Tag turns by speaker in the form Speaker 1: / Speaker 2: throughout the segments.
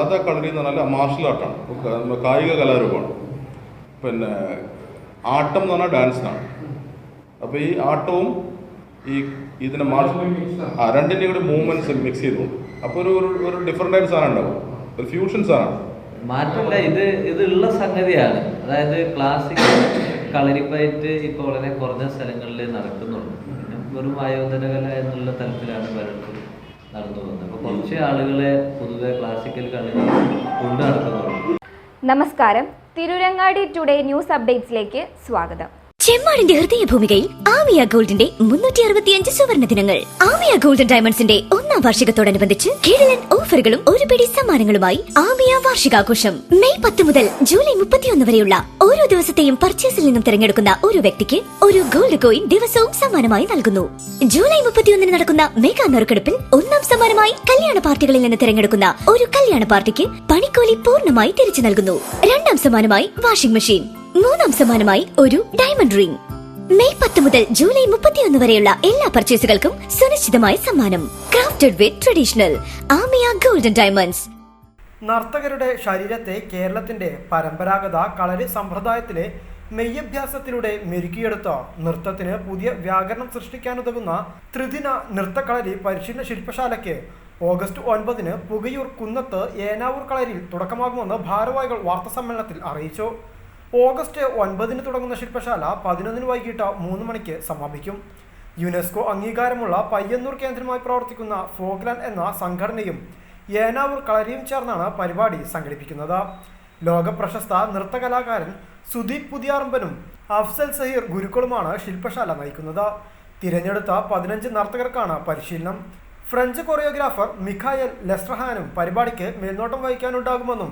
Speaker 1: സാധാ കളരി എന്ന് പറഞ്ഞാൽ മാർഷൽ ആർട്ടാണ്, കായിക കലാരൂപമാണ്. പിന്നെ ആട്ടം എന്ന് പറഞ്ഞാൽ ഡാൻസിനാണ്. അപ്പോൾ ഈ ആട്ടവും ഈ ഇതിനെ രണ്ടിൻ്റെ കൂടെ മൂവ്മെൻറ്റ്സ് മിക്സ് ചെയ്തുകൊണ്ട് അപ്പോൾ ഒരു ഡിഫറെൻ്റ് ആയിട്ട് സാധനം ഉണ്ടാവും, ഒരു ഫ്യൂഷൻ സാധനമാണ്.
Speaker 2: മാറ്റമില്ല, ഇതുള്ള സംഗതിയാണ്. അതായത് ക്ലാസിക്കൽ കളരിപ്പയറ്റ് ഇപ്പോൾ വളരെ കുറഞ്ഞ സ്ഥലങ്ങളിൽ നടക്കുന്നുണ്ട്. പിന്നെ വെറും ആയോധന കല എന്നുള്ള തലത്തിലാണ് പലർക്കും നടന്നു പോകുന്നത്. അപ്പോൾ കുറച്ച് ആളുകളെ പൊതുവെ ക്ലാസിക്കൽ കളരി കൊണ്ടു നടക്കുന്നുണ്ട്.
Speaker 3: നമസ്കാരം, തിരൂരങ്ങാടി ടുഡേ ന്യൂസ് അപ്ഡേറ്റ്സിലേക്ക് സ്വാഗതം.
Speaker 4: ചെമ്മാടിന്റെ ഹൃദയഭൂമികയിൽ ആമിയ ഗോൾഡിന്റെ 365 സുവർണ ദിനങ്ങൾ. ആമിയ ഗോൾഡൻ ഡയമണ്ട്സിന്റെ 1ാം വാർഷികത്തോടനുബന്ധിച്ച് കിഴിലൻ ഓഫറുകളും ഒരു പിടി സമ്മാനങ്ങളുമായി ആമിയ വാർഷികാഘോഷം മെയ് 10 മുതൽ ജൂലൈ 31 വരെയുള്ള ഓരോ ദിവസത്തെയും പർച്ചേസിൽ നിന്നും തിരഞ്ഞെടുക്കുന്ന ഒരു വ്യക്തിക്ക് ഒരു ഗോൾഡ് കോയിൻ ദിവസവും സമ്മാനമായി നൽകുന്നു. ജൂലൈ 31 നടക്കുന്ന മെഗാ നറുക്കെടുപ്പിൽ 1ാം സമ്മാനമായി കല്യാണ പാർട്ടികളിൽ നിന്ന് തിരഞ്ഞെടുക്കുന്ന ഒരു കല്യാണ പാർട്ടിക്ക് പണിക്കൂലി പൂർണ്ണമായി തിരിച്ചു നൽകുന്നു. 2ാം സമ്മാനമായി വാഷിംഗ് മെഷീൻ, 3ാം സമ്മാനമായി ഒരു ഡയമണ്ട് റിംഗ്. മെയ് 10 മുതൽ ജൂലൈ 31 വരെയുള്ള എല്ലാ പർച്ചേസുകൾക്കും സുനിശ്ചിതമായ സമ്മാനം. ക്രാഫ്റ്റഡ് വിത്ത് ട്രഡീഷണൽ ആമിയ ഗോൾഡൻ ഡയമണ്ട്സ്.
Speaker 5: നർത്തകരുടെ ശരീരത്തെ കേരളത്തിന്റെ പരമ്പരാഗത കളരി സമ്പ്രദായത്തിലെ മെയ്യഭ്യാസത്തിലൂടെ മെരുക്കിയെടുത്ത നൃത്തത്തിന് പുതിയ വ്യാകരണം സൃഷ്ടിക്കാനുതകുന്ന ത്രിദിന നൃത്തക്കളരി പരിശീലന ശില്പശാലയ്ക്ക് ഓഗസ്റ്റ് 9 പുകയൂർ കുന്നത്ത് ഏനാവൂർ കളരിയിൽ തുടക്കമാകുമെന്ന് ഭാരവാഹികൾ വാർത്താസമ്മേളനത്തിൽ അറിയിച്ചു. ഓഗസ്റ്റ് 9 തുടങ്ങുന്ന ശില്പശാല 11 വൈകിട്ട് 3 മണിക്ക് സമാപിക്കും. യുനെസ്കോ അംഗീകാരമുള്ള പയ്യന്നൂർ കേന്ദ്രമായി പ്രവർത്തിക്കുന്ന ഫോക്ലാൻഡ് എന്ന സംഘടനയും ഏനാവൂർ കളരിയും ചേർന്നാണ് പരിപാടി സംഘടിപ്പിക്കുന്നത്. ലോക പ്രശസ്ത നൃത്തകലാകാരൻ സുദീപ് പുതിയാറമ്പനും അഫ്സൽ സഹീർ ഗുരുക്കളുമാണ് ശില്പശാല നയിക്കുന്നത്. തിരഞ്ഞെടുത്ത 15 നർത്തകർക്കാണ് പരിശീലനം. ഫ്രഞ്ച് കൊറിയോഗ്രാഫർ മിഖായൽ ലെസ്ട്രഹാനും പരിപാടിക്ക് മേൽനോട്ടം വഹിക്കാനുണ്ടാകുമെന്നും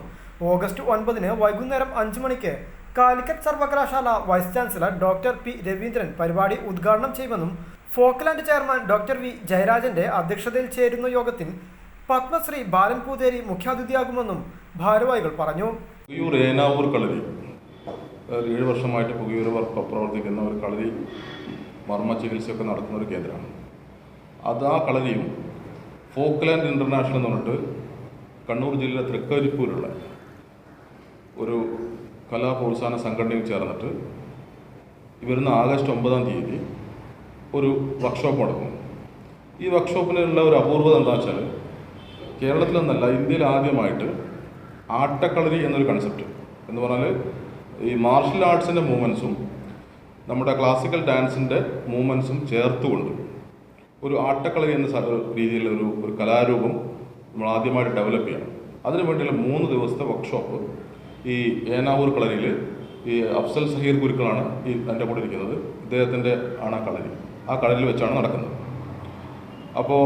Speaker 5: ഓഗസ്റ്റ് 9 വൈകുന്നേരം 5 മണിക്ക് കാലിക്കറ്റ് സർവകലാശാല vice chancellor doctor P Raveendran പരിപാടി ഉദ്ഘാടനം ചെയ്യുമെന്നും ഫോക്ലാൻഡ് ചെയർമാൻ ഡോക്ടർ വി ജയരാജന്റെ അധ്യക്ഷതയിൽ ചേരുന്ന യോഗത്തിൽ പത്മശ്രീ ബാലൻ പൂതേരി മുഖ്യാതിഥിയാകുമെന്നും ഭാരവാഹികൾ പറഞ്ഞു.
Speaker 1: പുകയൂർ ഏനാവൂർ കളരി 7 വർഷമായിട്ട് പുകയൂർ പ്രവർത്തിക്കുന്ന ഒരു കളരി മർമ്മ ചികിത്സയൊക്കെ നടത്തുന്ന ഒരു കേന്ദ്രമാണ്. ആ കളരിയും ഫോക്ലാൻഡ് ഇൻ്റർനാഷണൽ എന്ന് പറഞ്ഞിട്ട് കണ്ണൂർ ജില്ലയിലെ തൃക്കരിപ്പൂരുള്ള ഒരു കലാ പ്രോത്സാഹന സംഘടനയിൽ ചേർന്നിട്ട് വരുന്ന ആഗസ്റ്റ് 9 ഒരു വർക്ക്ഷോപ്പ് നടക്കും. ഈ വർക്ക്ഷോപ്പിനുള്ള ഒരു അപൂർവത എന്താണെന്ന് വെച്ചാൽ കേരളത്തിലെന്നല്ല ഇന്ത്യയിൽ ആദ്യമായിട്ട് ആട്ടക്കളരി എന്നൊരു കൺസെപ്റ്റ് എന്ന് പറഞ്ഞാൽ ഈ മാർഷൽ ആർട്സിൻ്റെ മൂവ്മെൻറ്റ്സും നമ്മുടെ ക്ലാസിക്കൽ ഡാൻസിൻ്റെ മൂവ്മെൻറ്റ്സും ചേർത്തുകൊണ്ട് ഒരു ആട്ടക്കളരി എന്ന രീതിയിലുള്ള ഒരു കലാരൂപം നമ്മൾ ആദ്യമായിട്ട് ഡെവലപ്പ് ചെയ്യണം. അതിനു വേണ്ടിയുള്ള 3 ദിവസത്തെ വർക്ക്ഷോപ്പ് ഈ ഏനാവൂർ കളരിയിൽ ഈ അഫ്സൽ സഹീർ ഗുരുക്കളാണ് എൻ്റെ കൂടെ ഇരിക്കുന്നത്. ഇദ്ദേഹത്തിൻ്റെ ആണ് ആ കളരിയിൽ വെച്ചാണ് നടക്കുന്നത്. അപ്പോൾ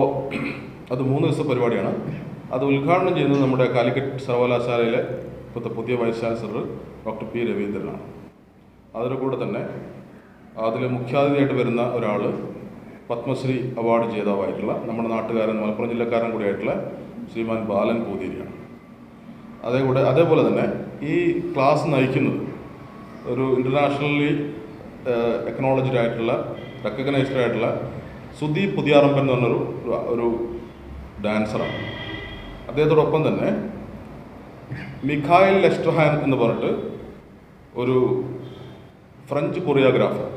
Speaker 1: അത് 3 ദിവസത്തെ പരിപാടിയാണ്. അത് ഉദ്ഘാടനം ചെയ്യുന്നത് നമ്മുടെ കാലിക്കറ്റ് സർവകലാശാലയിലെ ഇപ്പോഴത്തെ പുതിയ വൈസ് ചാൻസലർ ഡോക്ടർ പി രവീന്ദ്രനാണ്. അതിൻ്റെ കൂടെ തന്നെ അതിൽ മുഖ്യാതിഥിയായിട്ട് വരുന്ന ഒരാൾ പത്മശ്രീ അവാർഡ് ജേതാവായിട്ടുള്ള നമ്മുടെ നാട്ടുകാരൻ മലപ്പുറം ജില്ലക്കാരൻ കൂടിയായിട്ടുള്ള ശ്രീമാൻ ബാലൻ പൂതേരിയാണ്. അതേപോലെ തന്നെ ഈ ക്ലാസ് നയിക്കുന്നത് ഒരു ഇൻ്റർനാഷണലി എക്കനോളജിഡ് ആയിട്ടുള്ള റെക്കഗ്നൈസ്ഡ് ആയിട്ടുള്ള സുദീപ് പുതിയാറമ്പൻ എന്ന് പറഞ്ഞൊരു ഡാൻസറാണ്. അദ്ദേഹത്തോടൊപ്പം തന്നെ മിഖായൽ ലെസ്ട്രഹാൻ എന്ന് പറഞ്ഞിട്ട് ഒരു ഫ്രഞ്ച് കൊറിയോഗ്രാഫർ,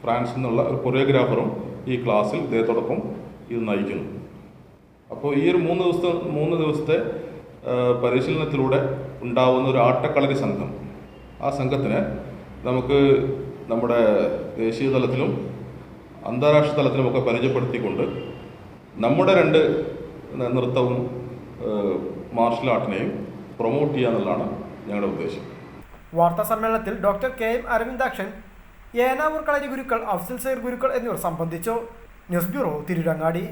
Speaker 1: ഫ്രാൻസിൽ നിന്നുള്ള ഒരു കൊറിയോഗ്രാഫറും ഈ ക്ലാസ്സിൽ ഇദ്ദേഹത്തോടൊപ്പം ഇത് നയിക്കുന്നു. അപ്പോൾ ഈ ഒരു 3 ദിവസത്തെ പരിശീലനത്തിലൂടെ ഉണ്ടാവുന്ന ഒരു ആട്ടക്കളരി സംഘം, ആ സംഘത്തിന് നമുക്ക് നമ്മുടെ ദേശീയ തലത്തിലും അന്താരാഷ്ട്ര തലത്തിലുമൊക്കെ പരിചയപ്പെടുത്തിക്കൊണ്ട് നമ്മുടെ 2 നൃത്തവും മാർഷൽ ആർട്ടിനെയും പ്രൊമോട്ട് ചെയ്യുക എന്നുള്ളതാണ് ഞങ്ങളുടെ ഉദ്ദേശം.
Speaker 5: വാർത്താ സമ്മേളനത്തിൽ ഡോക്ടർ കെ എം അരവിന്ദാക്ഷൻ, ഏനാവൂർ കളരി ഗുരുക്കൾ, അഫ്സൽ സഹീർ ഗുരുക്കൾ എന്നിവർ സംബന്ധിച്ചു. News bureau, Tirurangadi.